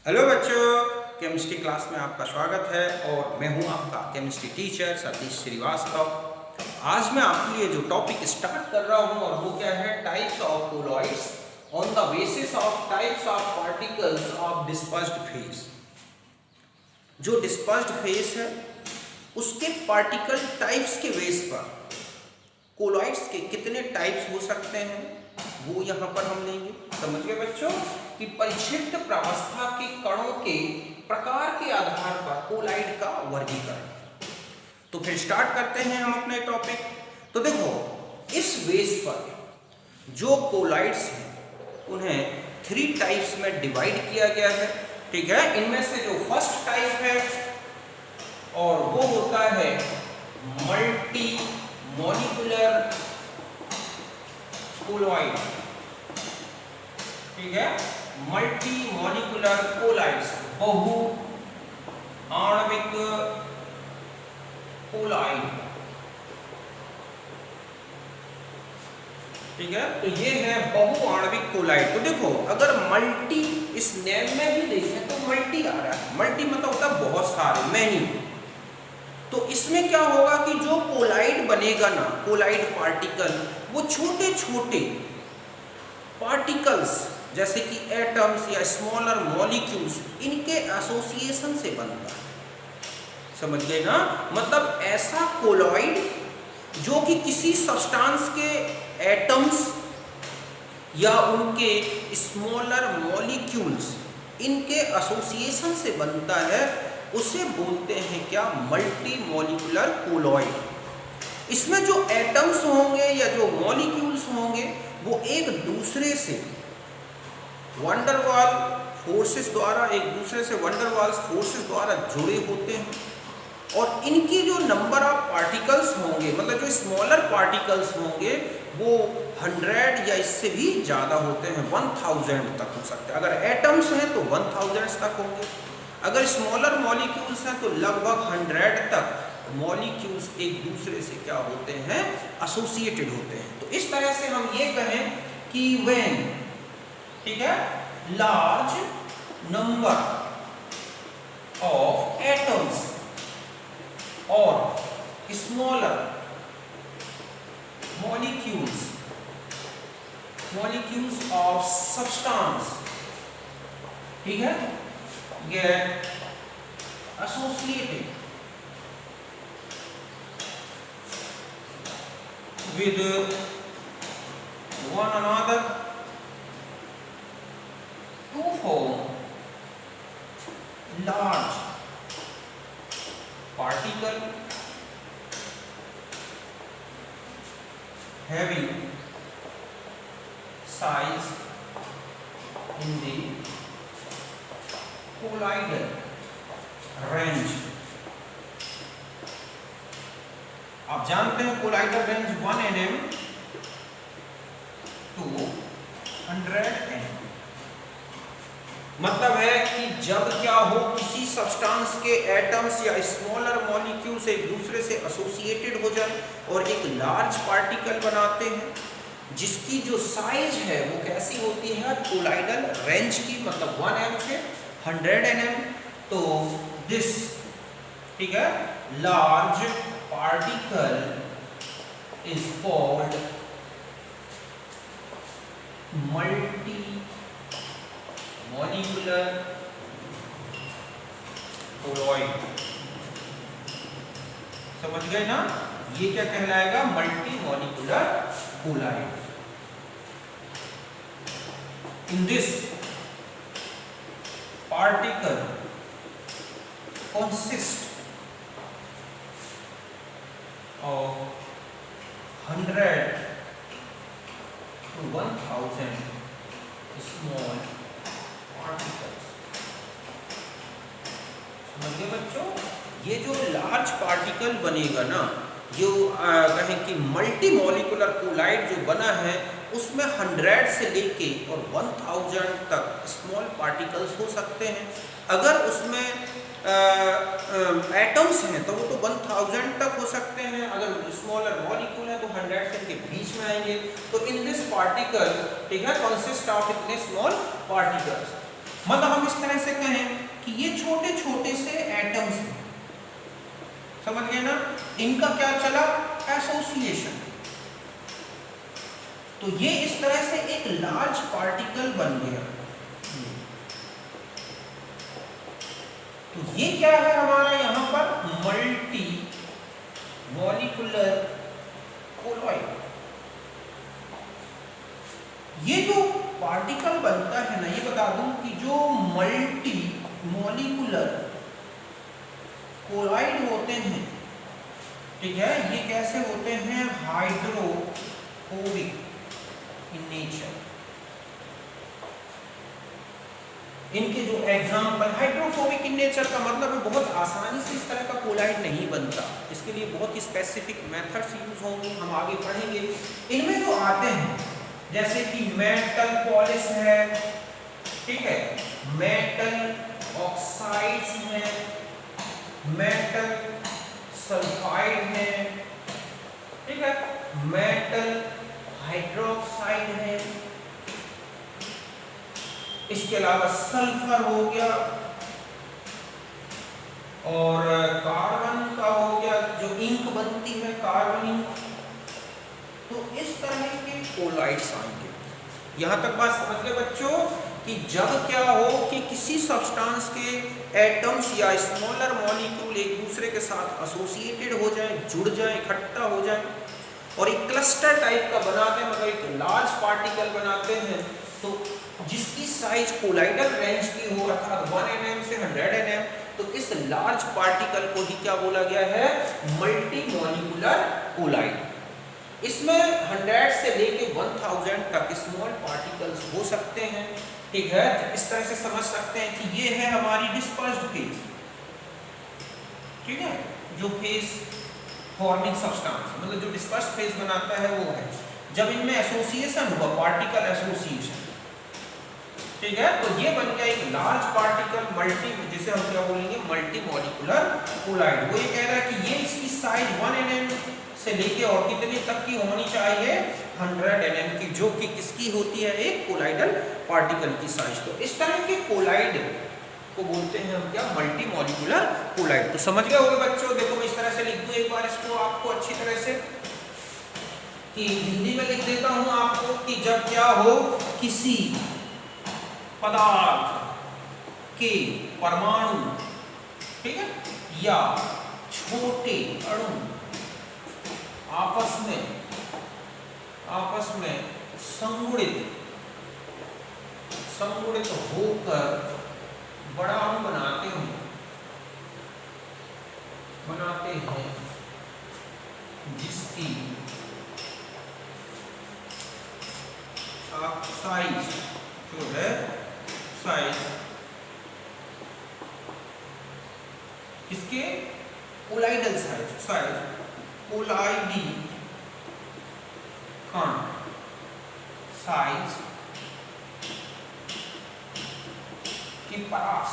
Hello बच्चों, chemistry class में आपका स्वागत है और मैं हूं आपका केमिस्ट्री टीचर सतीश श्रीवास्तव। आज मैं आपके लिए जो टॉपिक स्टार्ट कर रहा हूं और वो क्या है, types of colloids on the basis of types of particles of dispersed phase. जो डिस्पर्स्ड फेज है उसके पार्टिकल टाइप्स के बेस पर कोलॉइड्स के कितने टाइप्स हो सकते हैं वो यहाँ पर हम लेंगे। समझ गए बच्चों कि परिक्षिप्त प्रावस्था के कणों के प्रकार के आधार पर कोलॉइड का वर्गीकरण। तो फिर स्टार्ट करते हैं हम अपने टॉपिक। तो देखो, इस बेस पर जो कोलॉइड्स हैं उन्हें 3 टाइप्स में डिवाइड किया गया है। ठीक है, इनमें से जो फर्स्ट टाइप है और वो होता है मल्टी मॉलिक्यूलर कोलॉइड। ठीक है, मल्टी मॉलिक्यूलर कोलॉइड्स, बहु आणविक कोलॉइड। ठीक है, तो ये है बहु आणविक कोलॉइड। तो देखो, अगर मल्टी इस नेम में भी देखें तो मल्टी आ रहा है। मल्टी मतलब होता है बहुत सारे, मैनी। तो इसमें क्या होगा कि जो कोलॉइड बनेगा ना, कोलॉइड पार्टिकल, वो छोटे छोटे पार्टिकल्स जैसे कि एटम्स या स्मॉलर मॉलिक्यूल्स, इनके एसोसिएशन से बनता है। समझ गए ना? मतलब ऐसा कोलॉइड जो कि किसी सब्सटेंस के एटम्स या उनके स्मॉलर मॉलिक्यूल्स, इनके एसोसिएशन से बनता है, उसे बोलते हैं क्या? Multi molecular colloid. इसमें जो एटम्स होंगे या जो मॉलिक्यूल्स होंगे वो एक दूसरे से वंडरवाल फोर्सेस द्वारा, एक दूसरे से वंडरवाल फोर्सेस द्वारा जुड़े होते हैं। और इनकी जो नंबर ऑफ पार्टिकल्स होंगे, मतलब जो स्मॉलर पार्टिकल्स होंगे, वो 100 या इससे भी ज़्यादा होते हैं, 1000 तक हो सकते हैं। अगर एटम्स हैं तो 1000 तक होंगे। अगर स्मॉलर मॉलिक्यूल्स हैं तो लगभग 100 तक मॉलिक्यूल्स एक दूसरे से क्या होते हैं? एसोसिएटेड होते हैं। तो इस तरह से हम ये कहें कि व्हेन, ठीक है, लार्ज नंबर ऑफ एटम्स और स्मॉलर मॉलिक्यूल्स ऑफ सब्सटेंस, ठीक है, get associated with one another to form large particle having size in the colloidal range। आप जानते हैं colloidal range 1 nm to 100 nm। मतलब है कि जब क्या हो, किसी सब्सटेंस के एटम्स या स्मॉलर मॉलिक्यूल्स एक दूसरे से एसोसिएटेड हो जाए और एक लार्ज पार्टिकल बनाते हैं, जिसकी जो साइज है वो कैसी होती है? कोलाइडल रेंज की, मतलब 1 nm से 100 nm। तो दिस, ठीक है, large particle is called multi molecular colloid. समझ गए ना? ये क्या कहलाएगा? Multi molecular colloid. In this particle consist of 100 to 1000 small particles। समझ गए बच्चों? ये जो लार्ज पार्टिकल बनेगा ना, जो कहें कि मल्टी मॉलिक्यूलर कोलॉइड जो बना है, उसमें 100 से लेके और 1000 तक स्मॉल पार्टिकल्स हो सकते हैं। अगर उसमें एटम्स हैं तो वो तो 1000 तक हो सकते हैं। अगर स्मॉलर मॉलिक्यूल है तो 100 से इनके बीच में आएंगे। तो इन दिस पार्टिकल, ठीक है, कंसिस्ट ऑफ इतने स्मॉल पार्टिकल्स। मतलब हम इस तरह से कहें कि ये छोटे छोटे से एटम्स हैं, समझ गए ना, इनका क्या चला, एसोसिएशन। तो ये इस तरह से एक लार्ज पार्टिकल बन गया। तो ये क्या है हमारा यहाँ पर, मल्टी मॉलिक्यूलर कोलॉइड। ये जो पार्टिकल बनता है ना, ये बता दूं कि जो मल्टी मॉलिक्यूलर कोलॉइड होते हैं, ठीक है, ये कैसे होते हैं, हाइड्रोफोबिक इन नेचर। इनके जो एग्जाम्पल, हाइड्रोफोबिक इन नेचर का मतलब है बहुत आसानी से इस तरह का कोलाइड नहीं बनता, इसके लिए बहुत ही स्पेसिफिक मेथड्स यूज होंगे, हम आगे पढ़ेंगे। इनमें जो आते हैं जैसे कि मेटल पॉलिश है, ठीक है, मेटल ऑक्साइड्स है, मेटल सल्फाइड है, ठीक है, मेटल हाइड्रोक्साइड है, इसके अलावा सल्फर हो गया, और कार्बन का हो गया, जो इंक बनती है कार्बन इंक। तो इस तरह के कोलाइड्स आएंगे। यहां तक बात समझ गए बच्चों कि जब क्या हो कि किसी सब्सटेंस के एटम्स या स्मॉलर मॉलिक्यूल एक दूसरे के साथ एसोसिएटेड हो जाए, जुड़ जाए, इकट्ठा हो जाए और एक क्लस्टर टाइप का बनाते हैं, मतलब एक लार्ज पार्टिकल बनाते हैं, तो जिसकी साइज कोलाइडल रेंज की हो, अर्थात 1 nm से 100 nm, तो इस लार्ज पार्टिकल को ही क्या बोला गया है, मल्टी मॉलिक्यूलर कोलाइड। इसमें 100 से लेके 1000 तक स्मॉल पार्टिकल्स हो सकते हैं, ठीक है। इस तरह से समझ सकते हैं कि ये है हमारी डिस्पर्स्ड फेज, ठीक है, जो फेज फॉर्मिंग सब्सटेंस, मतलब जो डिस्पर्स्ड फेज बनाता है वो है जब इनमें एसोसिएशन हुआ, पार्टिकल एसोसिएशन, ठीक है। तो ये बन गया एक लार्ज पार्टिकल मल्टी, जिसे हम क्या बोलेंगे, मल्टी मॉलिक्यूलर कोलाइड। वो ये कह रहा है कि ये इसकी साइज 1 nm से लेके और कितने तक की होनी चाहिए, 100 nm की, जो कि किसकी होती है, एक कोलाइडल पार्टिकल की साइज। तो इस तरह के कोलाइड को बोलते हैं हम क्या, मल्टी मॉलिक्यूलर कोलाइड। तो समझ गए होंगे बच्चों। देखो मैं इस तरह से लिख दूं एक बार इसको आपको अच्छी तरह से, कि हिंदी में लिख देता हूं आपको कि जब क्या हो, किसी पदार्थ के परमाणु, ठीक है, या छोटे अणु आपस में संगुणित होकर बड़ा अणु बनाते हैं, जिसकी साइज जो है, साइज किसके, कोलाइडल साइज कोलाइडी कण साइज की परास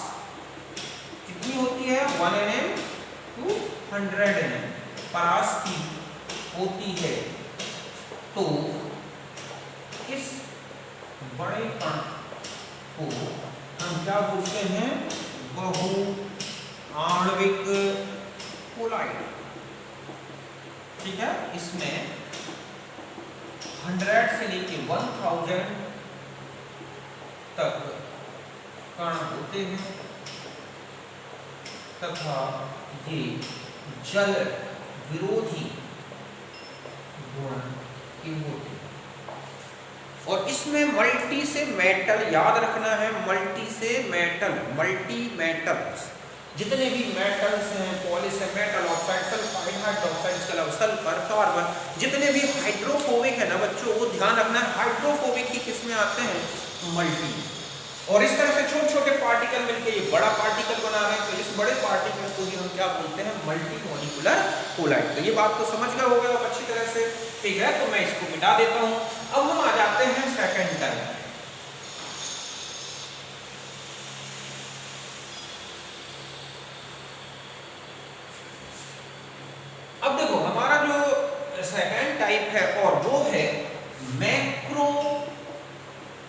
कितनी होती है, 1 nm to 100 nm परास की होती है। तो इस बड़े कण को हम क्या बोलते हैं, बहुआण्विक कोलाइड, ठीक है। इसमें 100 से लेके 1000 तक कण होते हैं तथा ये जल विरोधी गुण के होते हैं। और इसमें मल्टी से मेटल, याद रखना है, मल्टी से मेटल, मल्टी मेटल्स, जितने भी मेटल्स हैं, पॉलिश है, मेटल ऑक्साइड, सल्फाइड, हाइड्रोक्साइड, इसके अलावा सल्फर, कार्बन, जितने भी हाइड्रोफोबिक है ना बच्चों, वो ध्यान रखना है, हाइड्रोफोबिक की किस्में आते हैं, मल्टी। और इस तरह से छोटे छोटे पार्टिकल मिलकर ये बड़ा पार्टिकल बना रहे हैं, तो इस बड़े पार्टिकल को ही हम क्या बोलते हैं, मल्टी मॉलिक्यूलर कोलाइड। तो ये बात तो समझ गए होगा अच्छी तरह से, ठीक है। तो मैं इसको मिटा देता हूं। अब हम आ जाते हैं सेकंड टाइप। अब देखो हमारा जो सेकंड टाइप है और वो है मैक्रो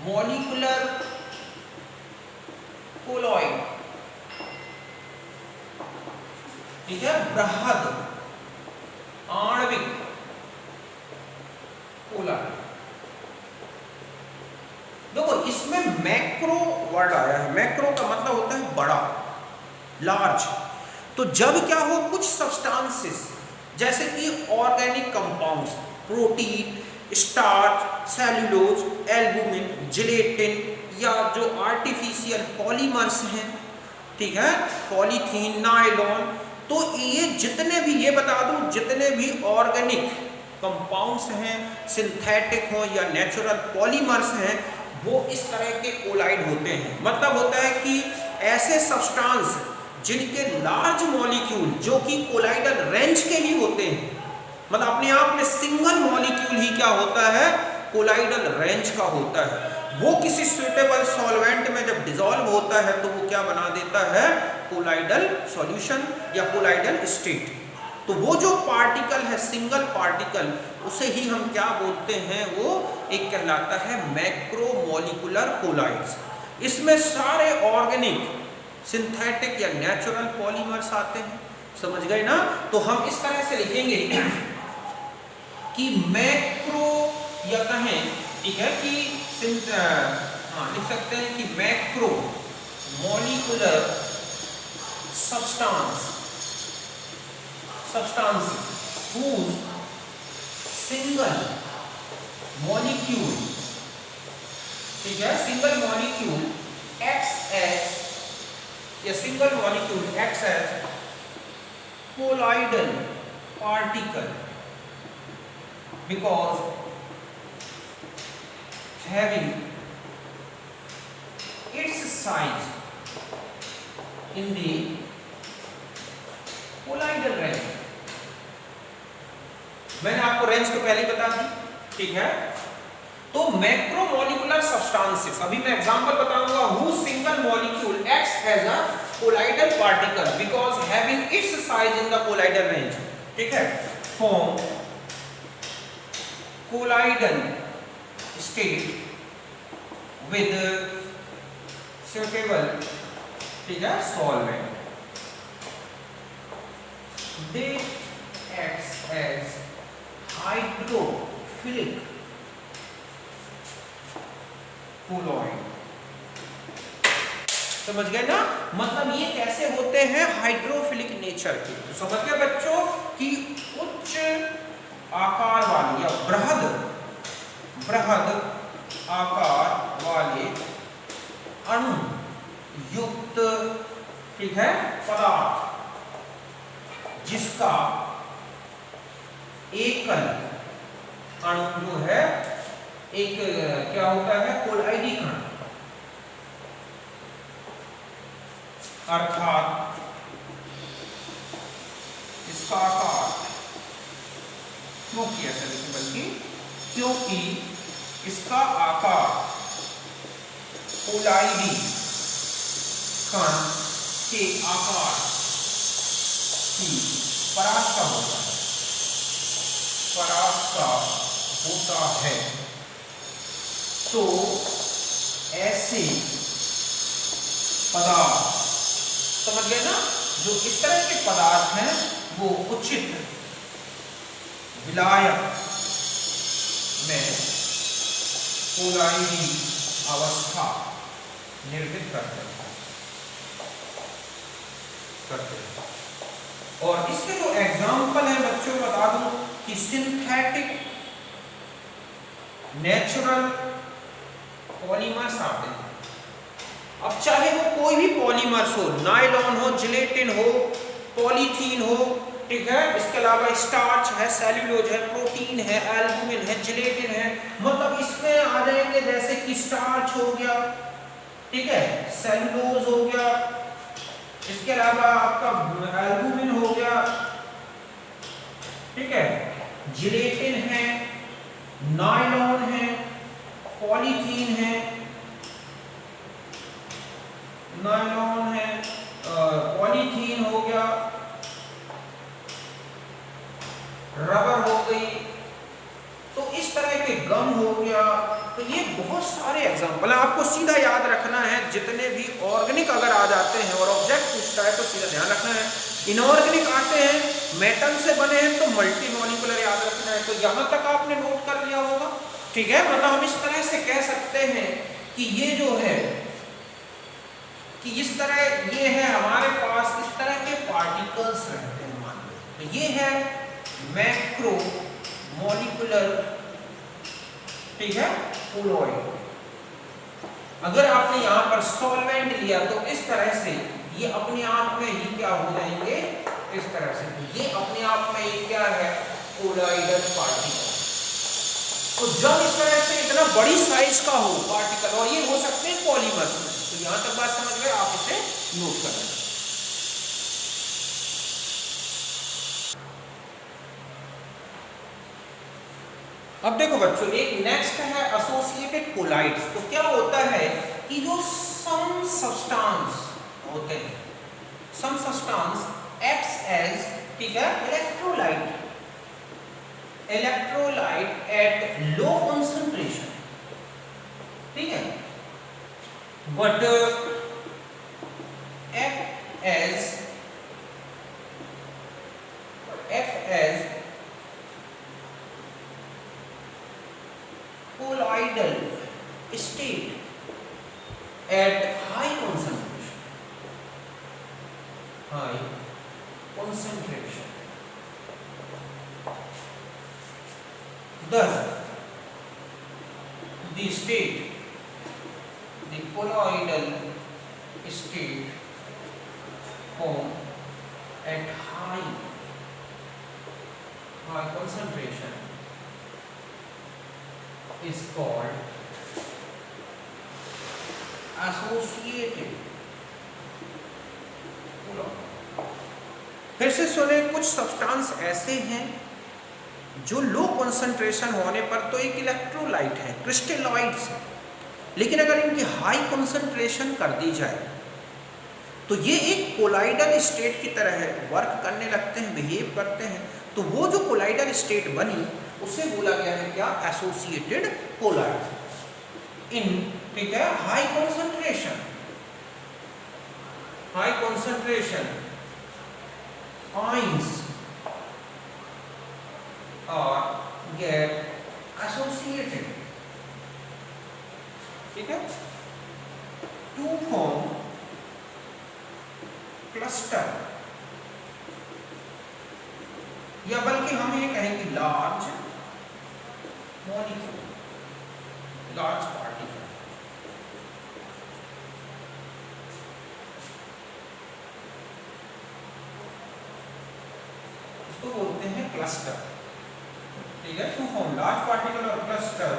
मॉलिक्यूलर कोलॉइड, ठीक है, बृहद आणविक कोलॉइड। देखो इसमें मैक्रो वर्ड आया है, मैक्रो का मतलब होता है बड़ा, लार्ज। तो जब क्या हो, कुछ सब्सटेंसेस जैसे कि organic compounds, protein, starch, cellulose, albumin, gelatin या जो आर्टिफिशियल पॉलीमर्स हैं, ठीक है, पॉलीथीन, नायलॉन, तो ये जितने भी, ये बता दूं, जितने भी ऑर्गेनिक कंपाउंड्स हैं, सिंथेटिक हो या नेचुरल पॉलीमर्स हैं, वो इस तरह के कोलाइड होते हैं। मतलब होता है कि ऐसे सब्सटेंस जिनके लार्ज मॉलिक्यूल जो कि कोलाइडल रेंज के ही होते हैं, मतलब अपने आप में सिंगल मॉलिक्यूल ही क्या होता है, कोलाइडल रेंज का होता है, वो किसी सुइटेबल सॉल्वेंट में जब डिसॉल्व होता है तो वो क्या बना देता है, कोलाइडल सॉल्यूशन या कोलाइडल स्टेट। तो वो जो पार्टिकल है, सिंगल पार्टिकल, उसे ही हम क्या बोलते हैं, वो एक कहलाता है मैक्रोमोलिकुलर कोलाइड्स। इसमें सारे ऑर्गेनिक, सिंथेटिक या नेचुरल पॉलीमर्स आते हैं, समझ गए ना। तो हम इस तरह से लिखेंगे कि मैक्रो, या कहें, ठीक है, कि लिख सकते हैं कि macro molecular substance whose single molecule, ठीक है, सिंगल मॉलिक्यूल एक्ट्स एज, या single molecule acts as colloidal particle because having its size in the colloidal range. मैंने आपको रेंज तो पहले ही बता दी, ठीक है। तो मैक्रोमोलिकुलर सब्सटेंसेस, अभी मैं एग्जांपल बताऊंगा, who single molecule acts as a colloidal particle because having its size in the colloidal range, ठीक है, form colloidal state with suitable, ठीक है, solvent. They acts as hydrophilic colloid. समझ गए ना, मतलब ये कैसे होते हैं, हाइड्रोफिलिक नेचर के। तो समझ गए बच्चों कि उच्च आकार वाली या बृहद आकार वाले अणु युक्त, ठीक है, पदार्थ जिसका एकल अणु जो है, एक क्या होता है, कोलाइडी कण, अर्थात इसका आकार, क्योंकि ऐसा लिखे, बल्कि क्योंकि इसका आकार कोलाइडी कण के आकार की परास्ता होता है, परास्ता होता है, तो ऐसे पदार्थ, समझ गए ना, जो इस तरह के पदार्थ हैं वो उचित विलायक में कोलाइडी अवस्था निर्मित करते हैं। और इसके जो एग्जाम्पल है बच्चों, बता दूं कि सिंथेटिक नेचुरल पॉलीमर्स आते हैं। अब चाहे वो कोई भी पॉलीमर्स हो, नायलॉन हो, जिलेटिन हो, पॉलीथीन हो, ठीक है, इसके अलावा स्टार्च है, सेल्यूलोज है, प्रोटीन है, एल्बुमिन है, जिलेटिन है, मतलब इसमें आ जाएंगे जैसे कि स्टार्च हो गया, ठीक है, सेल्यूलोज हो गया, इसके अलावा आपका एल्बुमिन हो गया, ठीक है, जिलेटिन है, नायलॉन है, पॉलीथीन है, नायलॉन है, पॉलीथीन हो गया, रबर हो गई, तो इस तरह के गम हो गया। तो ये बहुत बहुत सारे एग्जाम्पल हैं, आपको सीधा याद रखना है। जितने भी ऑर्गेनिक अगर आ जाते हैं और ऑब्जेक्ट पूछता है तो सीधा ध्यान रखना है। इनऑर्गेनिक आते हैं, मेटल से बने हैं तो मल्टी मॉलिक्यूलर याद रखना है। तो यहाँ तक आपने नोट कर लिया होगा, ठीक है। मतलब हम इस तरह से कह सकते हैं कि ये जो है कि इस तरह ये है हमारे पास इस तरह के पार्टिकल्स रहते हैं, मान लो। तो ये है मैक्रो मॉलिक्यूलर, ठीक है, कोलॉइड। अगर आपने यहाँ पर सॉल्वेंट लिया तो इस तरह से ये अपने आप में ही क्या हो जाएंगे, इस तरह से ये अपने आप में ये क्या है, कोलॉइडल पार्टिकल। तो जब इस तरह से इतना बड़ी साइज का हो पार्टिकल, और ये हो सकते हैं पॉलीमर, तो यहां तक बात समझ गए, आप इसे नोट कर लें। अब देखो बच्चों, एक नेक्स्ट है एसोसिएटेड कोलाइड्स। तो क्या होता है कि जो सम सब्सटेंस होते हैं, सम सब्सटेंस एक्ट्स एज, ठीक है, इलेक्ट्रोलाइट एट लो कंसंट्रेशन, ठीक है, but act as colloidal state at high concentration. Thus, the colloidal state form at high concentration is called associated colloid. फिर से सुने, कुछ सब्सटेंस ऐसे हैं जो लो कंसंट्रेशन होने पर तो एक इलेक्ट्रोलाइट है, क्रिस्टलॉइड्स है, लेकिन अगर इनकी हाई कंसंट्रेशन कर दी जाए तो ये एक कोलाइडल स्टेट की तरह है, वर्क करने लगते हैं, बिहेव करते हैं। तो वो जो कोलाइडल स्टेट बनी उसे बोला गया है क्या, एसोसिएटेड कोलाइड इन, ठीक है, high concentration ions or get associated, ठीक है, to form cluster, या बल्कि हम ये कहेंगे लार्ज मॉलिक्यूल, लार्ज पार्टिकल। इसको बोलते हैं क्लस्टर, ठीक है, टू फॉर्म लार्ज पार्टिकल और क्लस्टर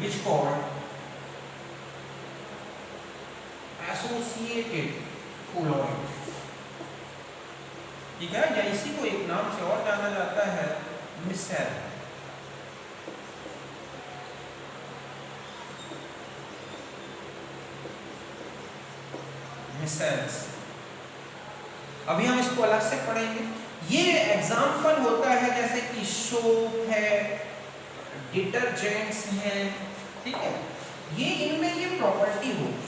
विच कॉल्ड एसोसिएटेड कोलॉइड, ठीक है, या इसी को एक नाम से और जाना जाता है, मिसेल। मिसेल्स। अभी हम इसको अलग से पढ़ेंगे। ये एग्जाम्पल होता है जैसे कि सोप है, डिटर्जेंट्स हैं, ठीक है, ये इनमें ये प्रॉपर्टी होगी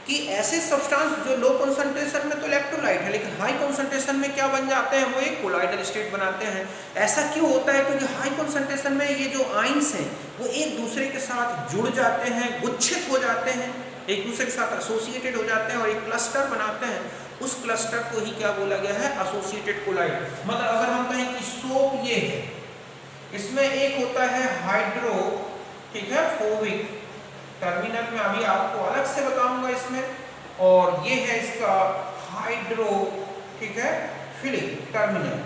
कि ऐसे सब्सटेंस जो लो कंसंट्रेशन में तो इलेक्ट्रोलाइट है, लेकिन हाई कंसंट्रेशन में क्या बन जाते हैं, वो एक कोलाइडल स्टेट बनाते हैं। ऐसा क्यों होता है, क्योंकि हाई कंसंट्रेशन में ये जो आयंस हैं वो एक दूसरे के साथ जुड़ जाते हैं, गुच्छित हो जाते हैं, एक दूसरे के साथ एसोसिएटेड हो जाते हैं और एक क्लस्टर बनाते हैं। उस क्लस्टर को ही क्या बोला गया है, एसोसिएटेड कोलाइड। मतलब अगर हम कहें कि सोप ये है, इसमें एक होता है हाइड्रो, ठीक है, फोबिक टर्मिनल में अभी आपको अलग से बताऊंगा इसमें, और ये है इसका हाइड्रो, ठीक है, फिलिक टर्मिनल।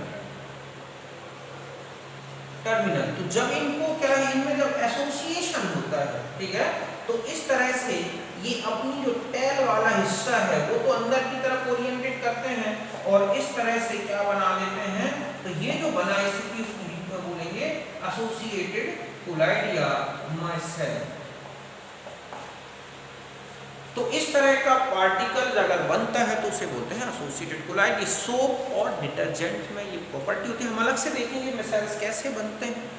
तो जब इनको क्या है, इनमें जब एसोसिएशन होता है, ठीक है, तो इस तरह से ये अपनी जो टेल वाला हिस्सा है वो तो अंदर की तरफ ओरिएंटेड करते हैं और इस तरह से क्या बना लेते हैं, तो ये जो बना इसकी बोलेंगे एसोसिएटेड कोलाइड या मिसेल। तो इस तरह का पार्टिकल अगर बनता है तो उसे बोलते हैं एसोसिएटेड कोलाइड। ये सोप और डिटर्जेंट में ये प्रॉपर्टी होती है, हम अलग से देखेंगे मिसेल्स कैसे बनते हैं।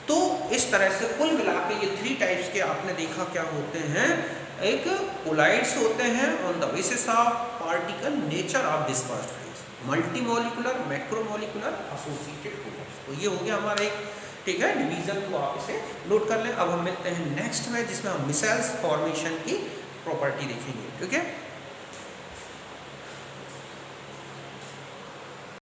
तो इस तरह से कुल मिला के ये 3 टाइप्स के आपने देखा क्या होते हैं, एक कोलाइड्स होते हैं on the basis of particle nature of dispersed phase, multi molecular, macromolecular, associated colloids. तो ये हो गया हमारा एक, ठीक है, डिवीजन को आप इसे नोट कर लें। अब हम मिलते हैं नेक्स्ट में जिसमें हम मिसेल्स फॉर्मेशन की प्रॉपर्टी देखेंगे, ठीक है।